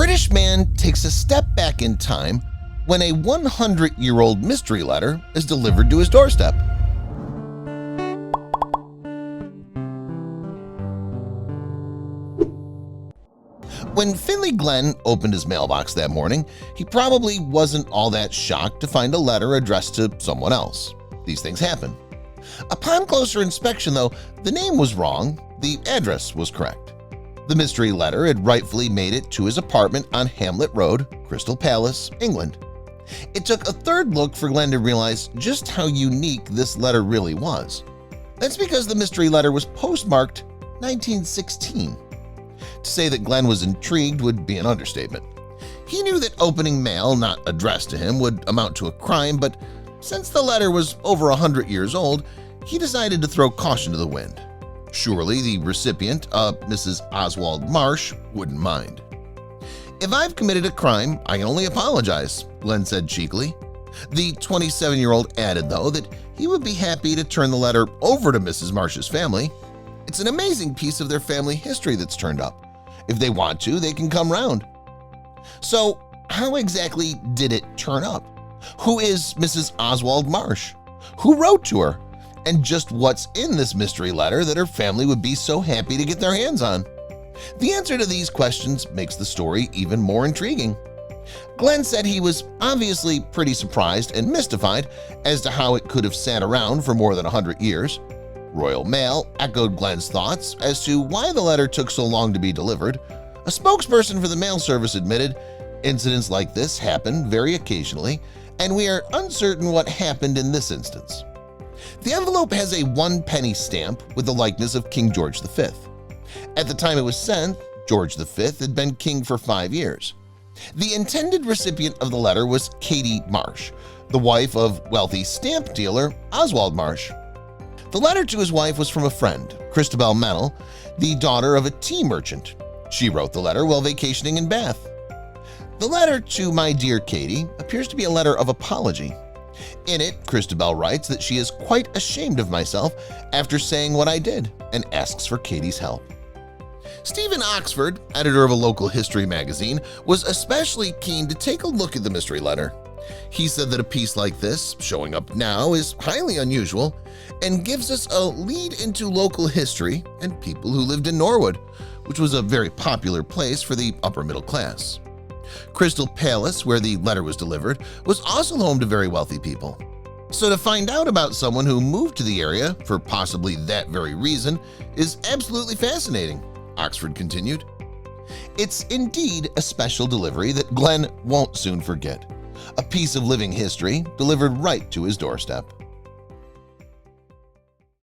British man takes a step back in time when a 100-year-old mystery letter is delivered to his doorstep. When Finley Glenn opened his mailbox that morning, he probably wasn't all that shocked to find a letter addressed to someone else. These things happen. Upon closer inspection, though, the name was wrong, the address was correct. The mystery letter had rightfully made it to his apartment on Hamlet Road, Crystal Palace, England. It took a third look for Glenn to realize just how unique this letter really was. That's because the mystery letter was postmarked 1916. To say that Glenn was intrigued would be an understatement. He knew that opening mail not addressed to him would amount to a crime, but since the letter was over 100 years old, he decided to throw caution to the wind. Surely the recipient, Mrs. Oswald Marsh, wouldn't mind. "If I've committed a crime, I can only apologize," Glenn said cheekily. The 27-year-old added, though, that he would be happy to turn the letter over to Mrs. Marsh's family. It's an amazing piece of their family history that's turned up. If they want to, they can come round. So, how exactly did it turn up? Who is Mrs. Oswald Marsh? Who wrote to her? And just what's in this mystery letter that her family would be so happy to get their hands on? The answer to these questions makes the story even more intriguing. Glenn said he was obviously pretty surprised and mystified as to how it could have sat around for more than 100 years. Royal Mail echoed Glenn's thoughts as to why the letter took so long to be delivered. A spokesperson for the mail service admitted, "Incidents like this happen very occasionally, and we are uncertain what happened in this instance." The envelope has a 1-penny stamp with the likeness of King George V. At the time it was sent, George V had been king for 5 years. The intended recipient of the letter was Katie Marsh, the wife of wealthy stamp dealer Oswald Marsh. The letter to his wife was from a friend, Christabel Mennel, the daughter of a tea merchant. She wrote the letter while vacationing in Bath. The letter to "My dear Katie" appears to be a letter of apology. In it, Christabel writes that she is quite ashamed of myself after saying what I did and asks for Katie's help. Stephen Oxford, editor of a local history magazine, was especially keen to take a look at the mystery letter. He said that a piece like this, showing up now, is highly unusual and gives us a lead into local history and people who lived in Norwood, which was a very popular place for the upper middle class. Crystal Palace, where the letter was delivered, was also home to very wealthy people. So to find out about someone who moved to the area for possibly that very reason is absolutely fascinating, Oxford continued. It's indeed a special delivery that Glenn won't soon forget. A piece of living history delivered right to his doorstep.